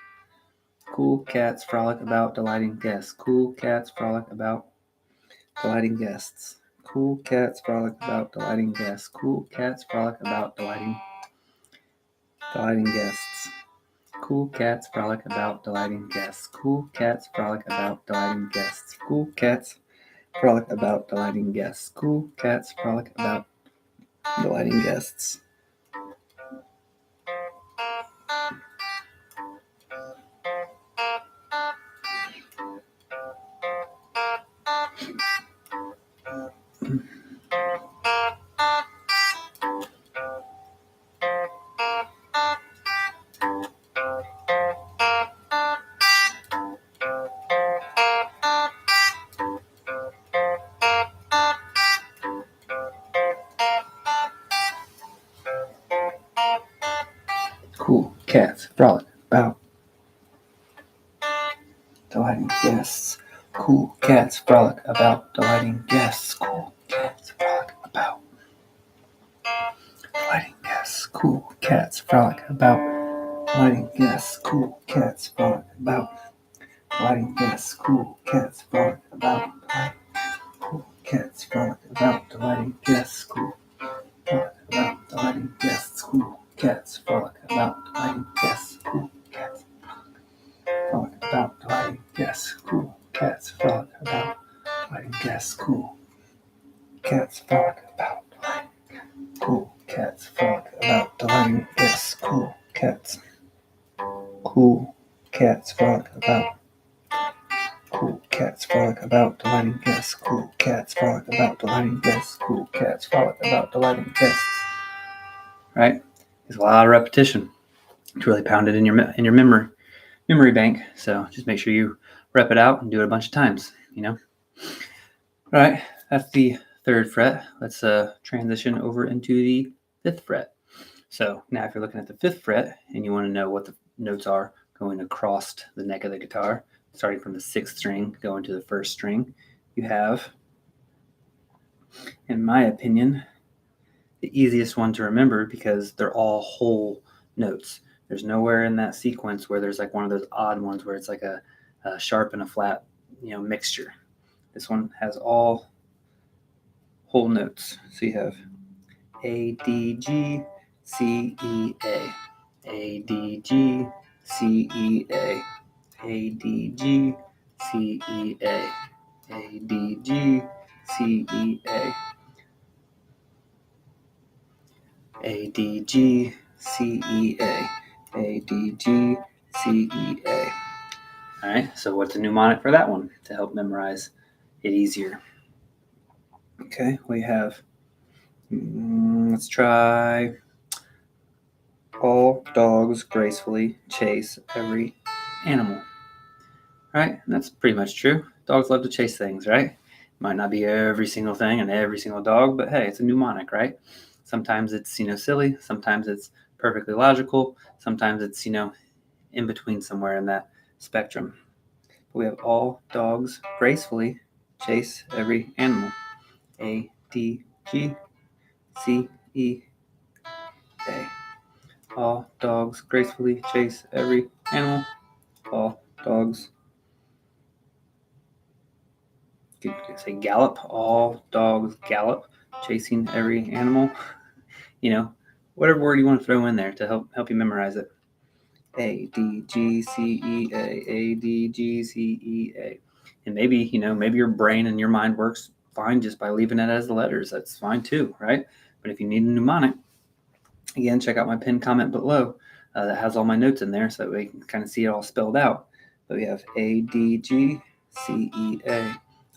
Cool cats frolic about delighting guests. Cool cats frolic about delighting guests. Cool cats frolic about delighting guests. Cool cats frolic about delighting guests. Cool cats frolic about delighting guests. Cool cats frolic about delighting guests. Cool cats frolic about delighting guests. Cool cats frolic about delighting guests. Cool cats frolic about delighting guests. Cool cats frolic about delighting guests. Cool cats frolic about delighting guests. Cool cats frolic about delighting guests. Cool cats frolic about delighting guests. Cool cats frolic about cool cats frolic about delighting guests. Cool frolic about delighting guests. Cool cats frolic about delighting guests. Cool cats frolic about delighting guests. Cool cats frolic about delighting guests. Cool cats frolic about cool cats frolic about delighting guests. Cool cats frolic about cool cats frolic about delighting guests. Cool cats frolic about delighting guests. Cool cats frolic about delighting guests. Right? It's a lot of repetition to really pound it in your memory. memory bank. So just make sure you rep it out and do it a bunch of times, All right, that's the 3rd fret. Let's transition over into the 5th fret. So now if you're looking at the 5th fret and you want to know what the notes are going across the neck of the guitar, starting from the 6th string going to the 1st string, you have, in my opinion, the easiest one to remember because they're all whole notes. There's nowhere in that sequence where there's like one of those odd ones where it's like a sharp and a flat, mixture. This one has all whole notes. So you have A, D, G, C, E, A. A, D, G, C, E, A. A, D, G, C, E, A. A, D, G, C, E, A. A, D, G, C, E, A. A, D, G, C, E, A. All right, so what's a mnemonic for that one to help memorize it easier? Okay, we have, let's try all dogs gracefully chase every animal. Right? And that's pretty much true. Dogs love to chase things, right? Might not be every single thing and every single dog, but hey, it's a mnemonic, right? Sometimes it's, silly. Sometimes it's perfectly logical. Sometimes it's, in between somewhere in that spectrum. But we have all dogs gracefully chase every animal. A, D, G, C, E, A. All dogs gracefully chase every animal. All dogs, you could say gallop. All dogs gallop, chasing every animal. Whatever word you want to throw in there to help you memorize it. A, D, G, C, E, A. A, D, G, C, E, A. And maybe, maybe your brain and your mind works fine just by leaving it as the letters. That's fine too, right? But if you need a mnemonic, again, check out my pinned comment below that has all my notes in there so that way you can kind of see it all spelled out. But we have A, D, G, C, E, A.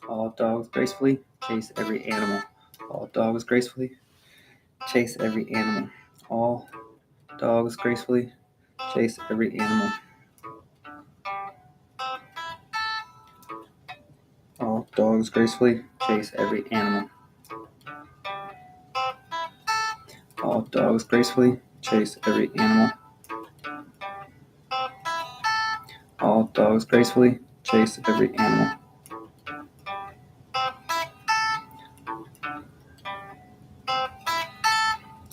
All dogs gracefully chase every animal. All dogs gracefully chase every animal. All dogs gracefully chase every animal. All dogs gracefully chase every animal. All dogs gracefully chase every animal. All dogs gracefully chase every animal.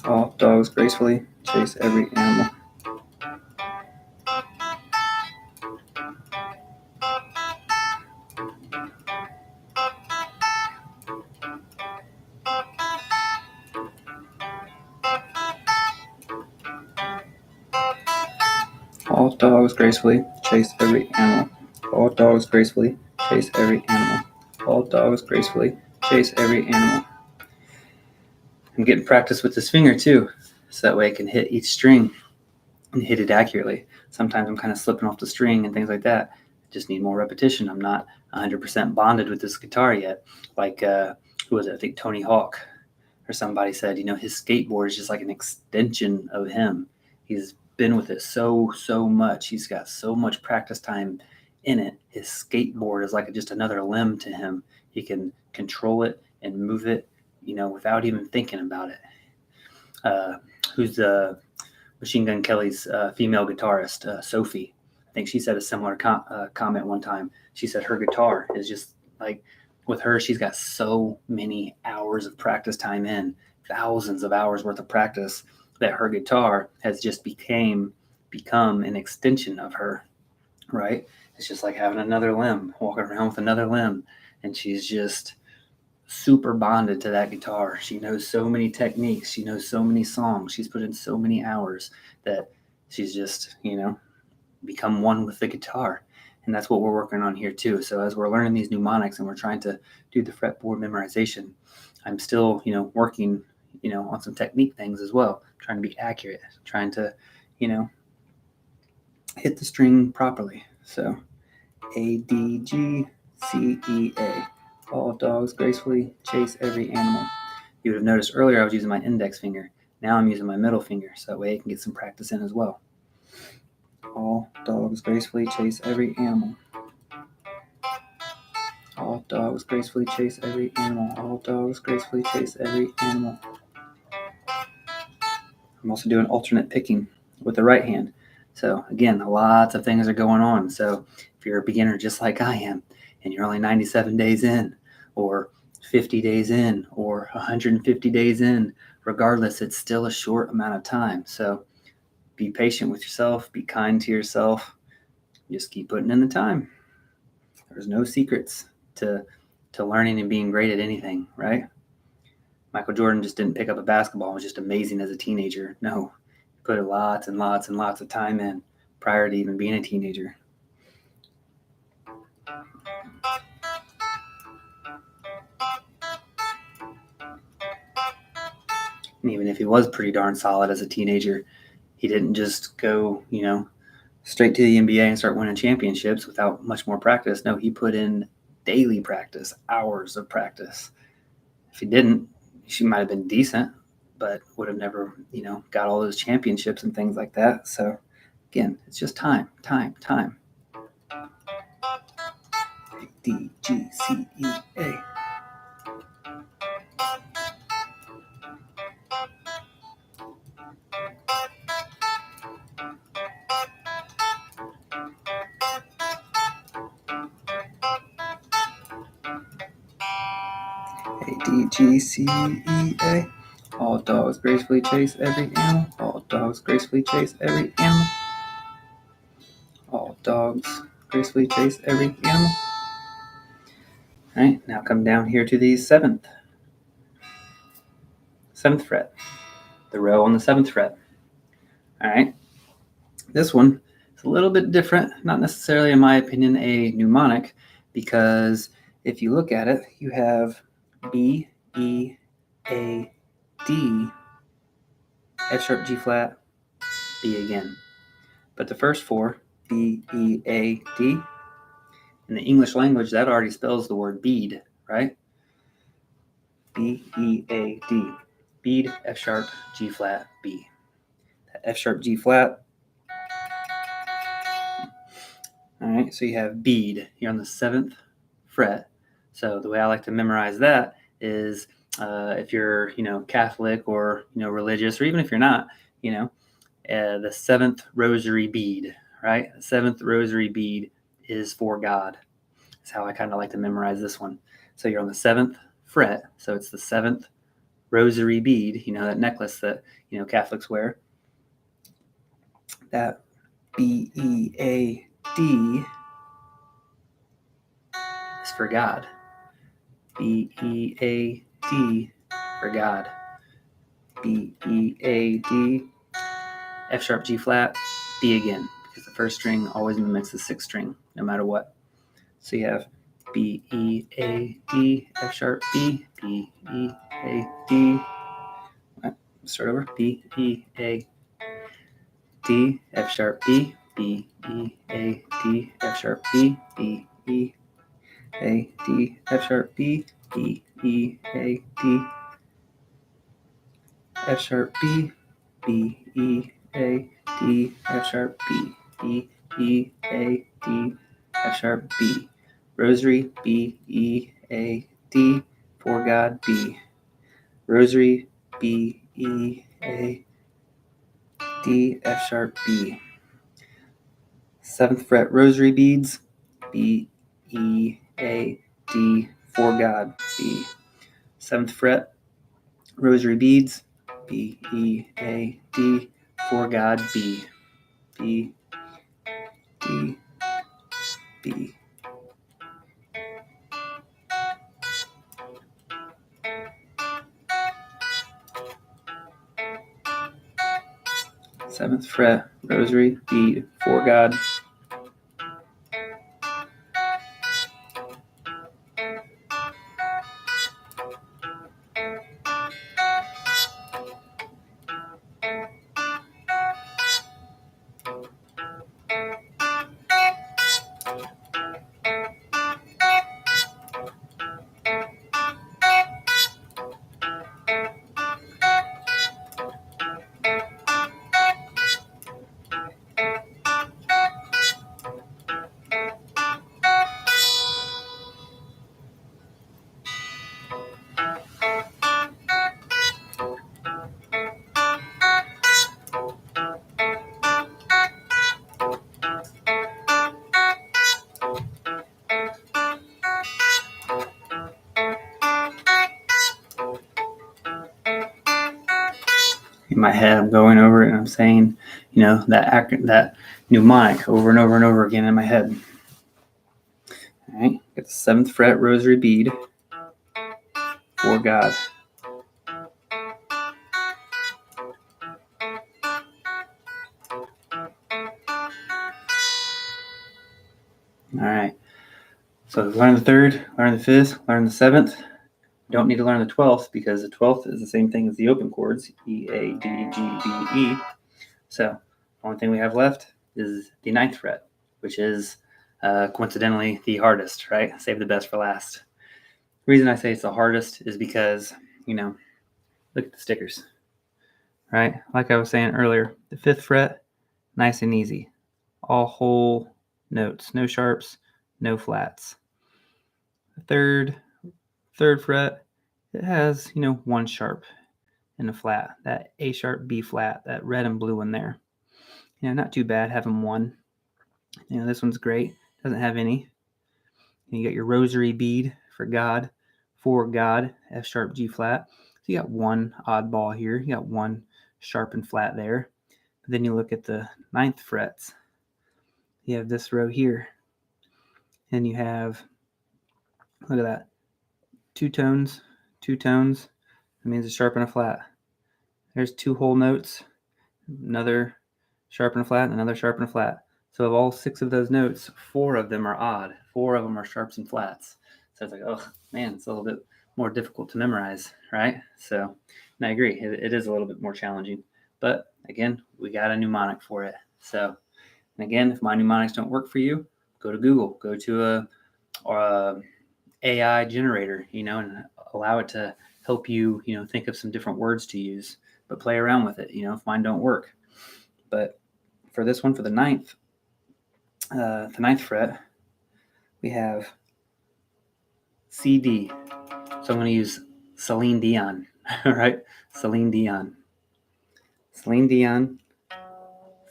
All dogs gracefully chase every animal. All dogs gracefully chase every animal. All dogs gracefully chase every animal. All dogs gracefully chase every animal. I'm getting practice with this finger too, so that way I can hit each string and hit it accurately. Sometimes I'm kind of slipping off the string and things like that. I just need more repetition. I'm not 100% bonded with this guitar yet. Like, who was it? I think Tony Hawk or somebody said, his skateboard is just like an extension of him. He's been with it so much. He's got so much practice time in it. His skateboard is like just another limb to him. He can control it and move it, without even thinking about it. Who's the Machine Gun Kelly's female guitarist, Sophie? I think she said a similar comment one time. She said her guitar is just like, with her, she's got so many hours of practice time in, thousands of hours worth of practice, that her guitar has just become an extension of her, right? It's just like having another limb, walking around with another limb, and she's just super bonded to that guitar. She knows so many techniques. She knows so many songs. She's put in so many hours that she's just, become one with the guitar. And that's what we're working on here too. So as we're learning these mnemonics and we're trying to do the fretboard memorization, I'm still, working, on some technique things as well, trying to be accurate, trying to, hit the string properly. So A, D, G, C, E, A. All dogs gracefully chase every animal. You would have noticed earlier I was using my index finger. Now I'm using my middle finger, so that way I can get some practice in as well. All dogs gracefully chase every animal. All dogs gracefully chase every animal. All dogs gracefully chase every animal. I'm also doing alternate picking with the right hand. So again, lots of things are going on. So if you're a beginner just like I am, and you're only 97 days in, or 50 days in, or 150 days in, regardless, it's still a short amount of time. So be patient with yourself, be kind to yourself, just keep putting in the time. There's no secrets to learning and being great at anything, right? Michael Jordan just didn't pick up a basketball and was just amazing as a teenager. No, he put lots and lots and lots of time in prior to even being a teenager. And even if he was pretty darn solid as a teenager, he didn't just go, straight to the NBA and start winning championships without much more practice. No, he put in daily practice, hours of practice. If he didn't, she might have been decent, but would have never, got all those championships and things like that. So again, it's just time. D, G, C, E, A. A, D, G, C, E, A. All dogs gracefully chase every animal. All dogs gracefully chase every animal. All dogs gracefully chase every animal. All right, now come down here to the seventh fret, the row on the 7th fret. All right, this one is a little bit different, not necessarily, in my opinion, a mnemonic, because if you look at it, you have B, E, A, D, F sharp, G flat, B again. But the first four, B, E, A, D, in the English language, that already spells the word bead, right? B, E, A, D. Bead, F sharp, G flat, B. That F sharp, G flat. All right, so you have bead. You're on the 7th fret. So the way I like to memorize that is if you're, Catholic or, religious, or even if you're not, the 7th rosary bead, right? The 7th rosary bead is for God. That's how I kind of like to memorize this one. So you're on the 7th fret. So it's the 7th rosary bead, that necklace that, Catholics wear. That B-E-A-D is for God. B-E-A-D for God. B-E-A-D, F sharp, G flat, B again, because the first string always mimics the 6th string, no matter what. So you have B-E-A-D, F sharp, B, B-E-A-D. Start over. B-E-A-D, F sharp, B, B-E-A-D, F sharp, B, B-E-A-D, F sharp, B, B-E-A-D, F sharp, B, B-E-A-D, F sharp, B, B-E-A-D, F sharp, B. Rosary, B-E-A-D, for God, B. Rosary, B-E-A-D, F sharp, B. 7th fret rosary beads, B-E-A-D, for God, B. 7th fret rosary beads, B-E-A-D, for God, B. B, D, B. Seventh fret, rosary, bead, for God. in my head. I'm going over it and I'm saying, that mnemonic over and over and over again in my head. All right, get the 7th fret rosary bead for God. All right, so learn the 3rd, learn the 5th, learn the 7th. You don't need to learn the 12th because the 12th is the same thing as the open chords, E, A, D, G, B, E. So the only thing we have left is the 9th fret, which is coincidentally the hardest, right? Save the best for last. The reason I say it's the hardest is because, look at the stickers, right? Like I was saying earlier, the 5th fret, nice and easy. All whole notes, no sharps, no flats. The third fret, it has, one sharp and a flat, that A sharp, B flat, that red and blue one there. Not too bad having one. This one's great. Doesn't have any. You got your rosary bead for God, F sharp, G flat. So you got one oddball here. You got one sharp and flat there. But then you look at the 9th frets. You have this row here. And you have, look at that, two tones. That means a sharp and a flat. There's 2 whole notes, another sharp and a flat, and another sharp and a flat. So of all 6 of those notes, 4 of them are odd. 4 of them are sharps and flats. So it's like, oh man, it's a little bit more difficult to memorize, right? So, and I agree, it is a little bit more challenging. But again, we got a mnemonic for it. So, and again, if my mnemonics don't work for you, go to Google, go to a AI generator, and allow it to help you, think of some different words to use. But play around with it, if mine don't work. But for this one, for the 9th fret, we have CD. So I'm going to use Celine Dion, all right? Celine Dion,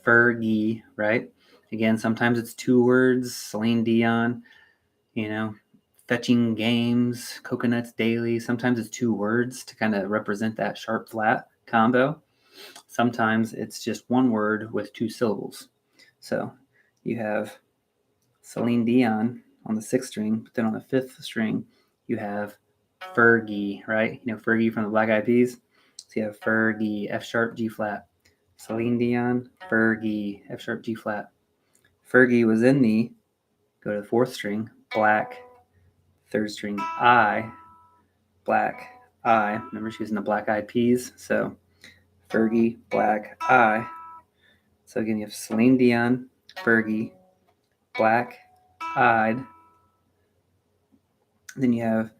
Fergie, right? Again, sometimes it's 2 words, Celine Dion, fetching games, coconuts daily. Sometimes it's 2 words to kind of represent that sharp flat combo. Sometimes it's just 1 word with 2 syllables. So you have Celine Dion on the 6th string, but then on the 5th string, you have Fergie, right? Fergie from the Black Eyed Peas. So you have Fergie, F sharp, G flat. Celine Dion, Fergie, F sharp, G flat. Fergie was in the, go to the 4th string, black, 3rd string, I, black, I. Remember, she was in the Black Eyed Peas. So Fergie, black, I. So again, you have Celine Dion, Fergie, black-eyed. Then you have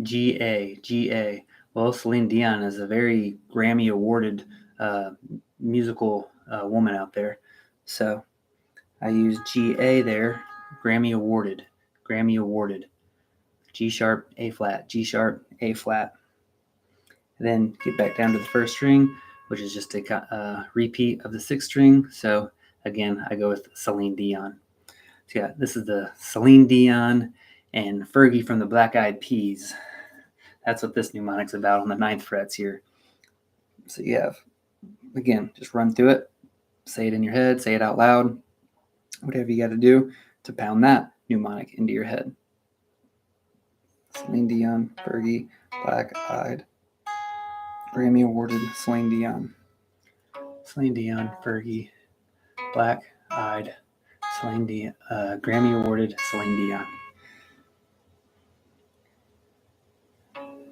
G.A. Well, Celine Dion is a very Grammy-awarded musical woman out there. So I use G.A. there, Grammy-awarded. G sharp, A flat, G sharp, A flat. Then get back down to the 1st string, which is just a repeat of the 6th string. So again, I go with Celine Dion. So yeah, this is the Celine Dion and Fergie from the Black Eyed Peas. That's what this mnemonic's about on the 9th frets here. So you have, again, just run through it, say it in your head, say it out loud, whatever you got to do to pound that mnemonic into your head. Celine Dion, Fergie, black-eyed, Grammy-awarded Celine Dion. Celine Dion, Fergie, black-eyed, Celine Dion, Grammy-awarded Celine Dion.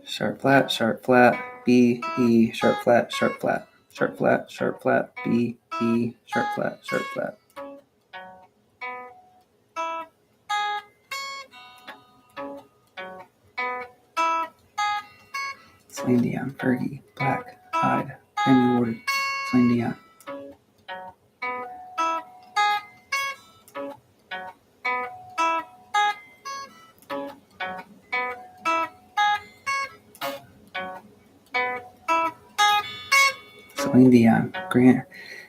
Sharp, flat, B, E, sharp, flat, sharp, flat, sharp, flat, sharp, flat, B, E, sharp, flat, sharp, flat. Celine Dion, Fergie, black-eyed, Grammy-awarded Celine Dion.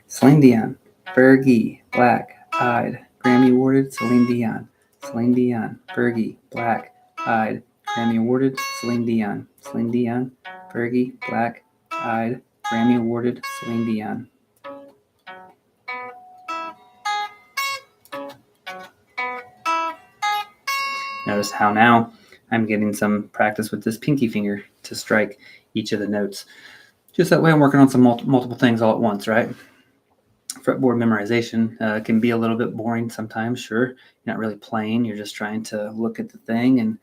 Celine Dion, Fergie, black-eyed, Grammy-awarded Celine Dion. Celine Dion, Fergie, black-eyed, Grammy-awarded Celine Dion. Celine Dion, Fergie, black-eyed, Grammy awarded Celine Dion. Notice how now I'm getting some practice with this pinky finger to strike each of the notes. Just that way I'm working on some multiple things all at once, right? Fretboard memorization can be a little bit boring sometimes, sure. You're not really playing, you're just trying to look at the thing and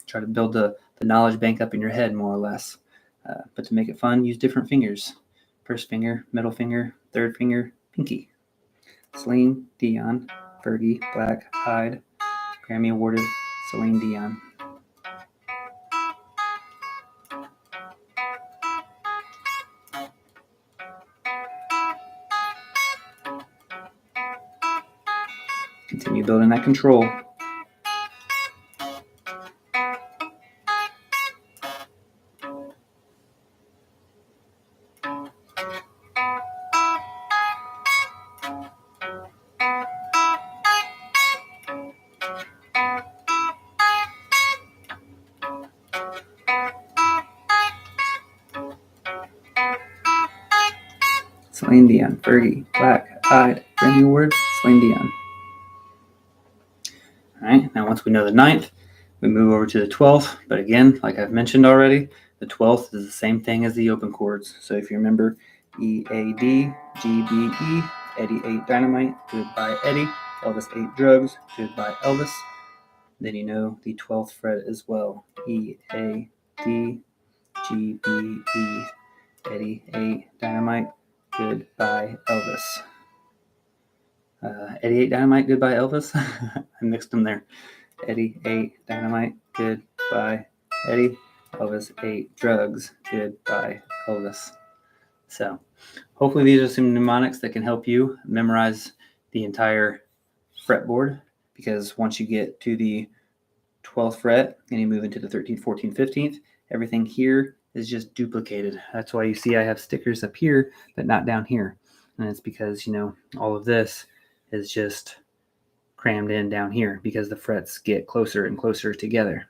try to build the knowledge bank up in your head, more or less. But to make it fun, use different fingers. First finger, middle finger, third finger, pinky. Celine Dion, Fergie, black-eyed, Grammy awarded Celine Dion. Continue building that control. Celine Dion, Fergie, black-eyed, Grammy award, Celine Dion. All right, now once we know the ninth, we move over to the 12th. But again, like I've mentioned already, the 12th is the same thing as the open chords. So if you remember E, A, D, G, B, E, Eddie ate dynamite, goodbye Eddie, Elvis ate drugs, goodbye Elvis. Then you know the 12th fret as well. E, A, D, G, B, E, Eddie ate dynamite, goodbye Elvis. Eddie ate dynamite, goodbye Elvis. I mixed them there. Eddie ate dynamite, goodbye Eddie. Elvis ate drugs, goodbye Elvis. So hopefully these are some mnemonics that can help you memorize the entire fretboard, because once you get to the 12th fret and you move into the 13th, 14th, 15th, everything here is just duplicated. That's why you see I have stickers up here, but not down here. And it's because, you know, all of this is just crammed in down here because the frets get closer and closer together.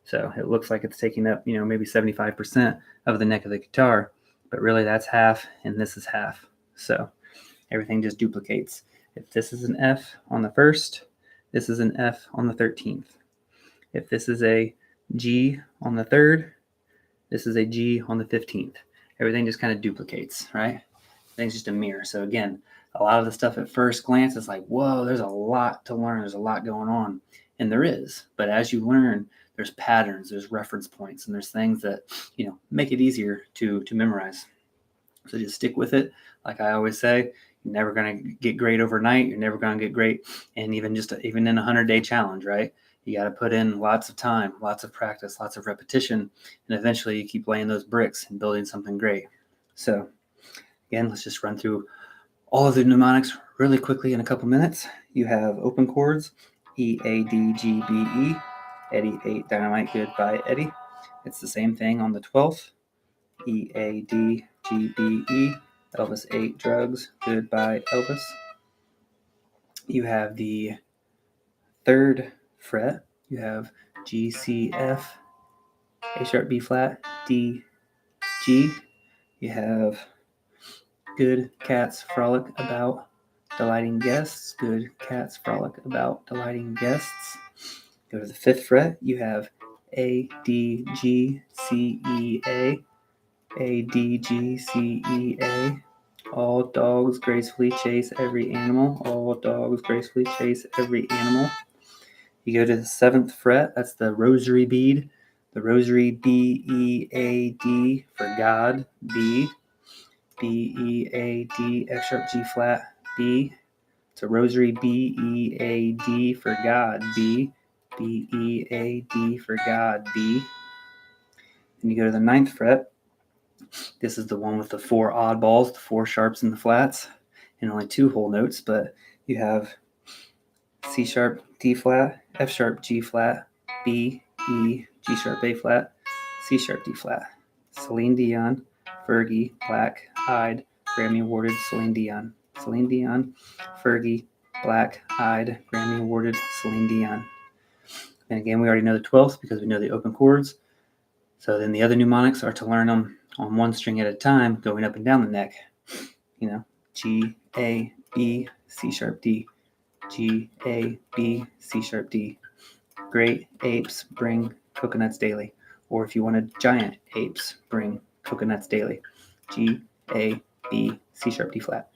So it looks like it's taking up, you know, maybe 75% of the neck of the guitar, but really that's half and this is half. So everything just duplicates. If this is an F on the first, this is an F on the 13th. If this is a G on the third, this is a G on the 15th. Everything just kind of duplicates, right? Everything's just a mirror. So again, a lot of the stuff at first glance is like, whoa, there's a lot to learn. There's a lot going on. And there is. But as you learn, there's patterns, there's reference points, and there's things that, you know, make it easier to memorize. So just stick with it. Like I always say, you're never going to get great overnight. You're never going to get great. And even in a 100-day challenge, right? You got to put in lots of time, lots of practice, lots of repetition. And eventually you keep laying those bricks and building something great. So again, let's just run through all of the mnemonics really quickly in a couple minutes. You have open chords, E, A, D, G, B, E. Eddie ate dynamite, goodbye Eddie. It's the same thing on the 12th. E, A, D, G, B, E. Elvis ate drugs, goodbye Elvis. You have the third fret. You have G, C, F, A sharp, B flat, D, G. You have good cats frolic about delighting guests. Good cats frolic about delighting guests. Go to the fifth fret. You have A, D, G, C, E, A. A, D, G, C, E, A. All dogs gracefully chase every animal. All dogs gracefully chase every animal. You go to the seventh fret. That's the rosary bead. The rosary, B, E, A, D for God. B. B, E, A, D, F sharp, G flat, B. It's a rosary, B, E, A, D for God, B. B, E, A, D for God, B. Then you go to the ninth fret. This is the one with the four oddballs, the four sharps and the flats, and only two whole notes, but you have C sharp, D flat, F sharp, G flat, B, E, G sharp, A flat, C sharp, D flat. Celine Dion, Fergie, black-eyed, Grammy awarded Celine Dion. Celine Dion, Fergie, black-eyed, Grammy awarded Celine Dion. And again, we already know the 12th because we know the open chords. So then the other mnemonics are to learn them on one string at a time, going up and down the neck. You know, G, A, B, C sharp, D. G, A, B, C sharp, D. Great apes bring coconuts daily. Or if you wanted giant apes bring coconuts daily. G, A, B, C sharp, D flat.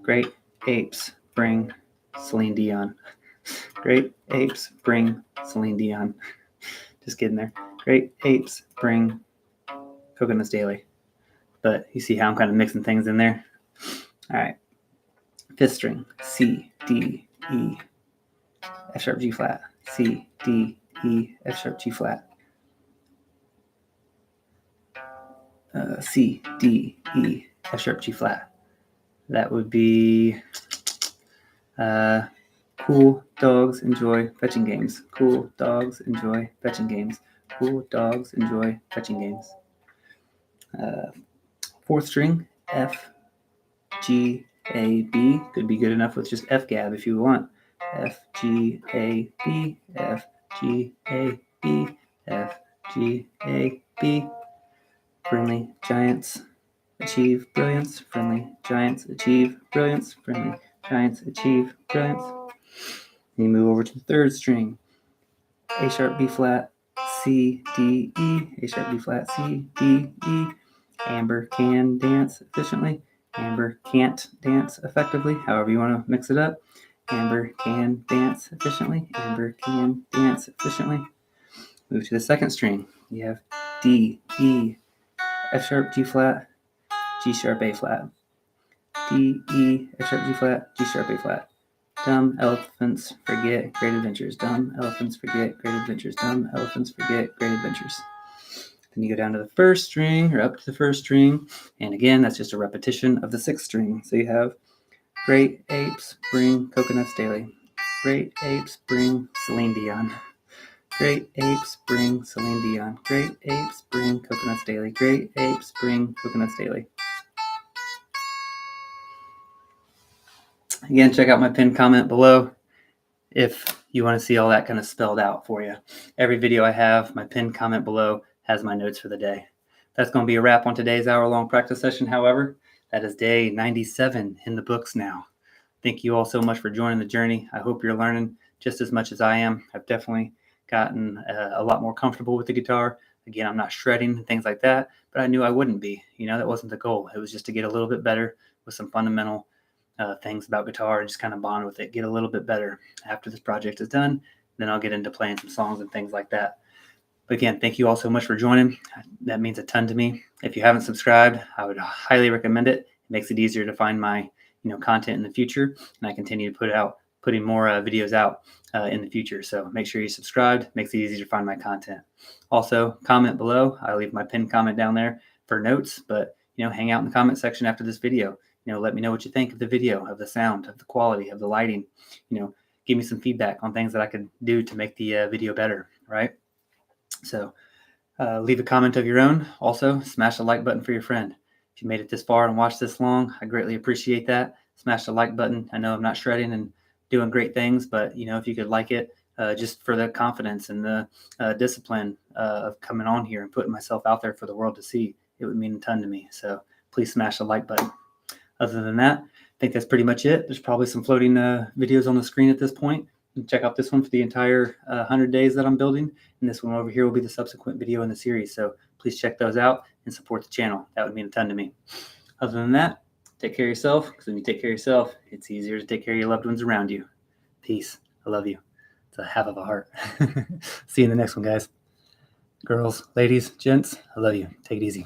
Great apes bring Celine Dion. Great apes bring Celine Dion. Just kidding there. Great apes bring coconuts daily. But you see how I'm kind of mixing things in there? All right. Fifth string, C, D, E, F sharp, G flat. C, D, E, F sharp, G flat. C, D, E, F sharp, G flat. That would be cool dogs enjoy fetching games. Cool dogs enjoy fetching games. Cool dogs enjoy fetching games. Fourth string, F, G, A, B. Could be good enough with just F gab if you want. F, G, A, B, F, G, A, B, F, G, A, B. Friendly giants achieve brilliance. Friendly giants achieve brilliance. Friendly giants achieve brilliance. Then you move over to the third string. A sharp, B flat, C, D, E. A sharp, B flat, C, D, E. Amber can dance efficiently. Amber can't dance effectively. However you want to mix it up. Amber can dance efficiently. Amber can dance efficiently. Move to the second string. You have D, E, F sharp, G flat, G sharp, A flat. D, E, F sharp, G flat, G sharp, A flat. Dumb elephants forget great adventures. Dumb elephants forget great adventures. Dumb elephants forget great adventures. Then you go down to the first string, or up to the first string, and again, that's just a repetition of the sixth string. So you have great apes bring coconuts daily. Great apes bring Celine Dion. Great apes bring Celine Dion. Great apes bring coconuts daily. Great apes bring coconuts daily. Again, check out my pinned comment below if you want to see all that kind of spelled out for you. Every video I have, my pinned comment below has my notes for the day. That's going to be a wrap on today's hour-long practice session, however. That is day 97 in the books now. Thank you all so much for joining the journey. I hope you're learning just as much as I am. I've definitely gotten a lot more comfortable with the guitar. Again, I'm not shredding and things like that, but I knew I wouldn't be. That wasn't the goal. It was just to get a little bit better with some fundamental things about guitar and just kind of bond with it, get a little bit better. After this project is done, then I'll get into playing some songs and things like that. But again, thank you all so much for joining. That means a ton to me. If you haven't subscribed, I would highly recommend it. It makes it easier to find my content in the future, and I continue to putting more videos out in the future. So make sure you subscribed. Makes it easy to find my content. Also, comment below. I leave my pinned comment down there for notes, but hang out in the comment section after this video. Let me know what you think of the video, of the sound, of the quality, of the lighting. Give me some feedback on things that I could do to make the video better, right? So leave a comment of your own. Also, smash the like button for your friend. If you made it this far and watched this long, I greatly appreciate that. Smash the like button. I know I'm not shredding and doing great things, but if you could like it, just for the confidence and the discipline of coming on here and putting myself out there for the world to see, it would mean a ton to me. So please smash the like button. Other than that, I think that's pretty much it. There's probably some floating videos on the screen at this point. Check out this one for the entire 100 days that I'm building. And this one over here will be the subsequent video in the series. So please check those out and support the channel. That would mean a ton to me. Other than that, take care of yourself, because when you take care of yourself, it's easier to take care of your loved ones around you. Peace. I love you. It's a half of a heart. See you in the next one, guys. Girls, ladies, gents, I love you. Take it easy.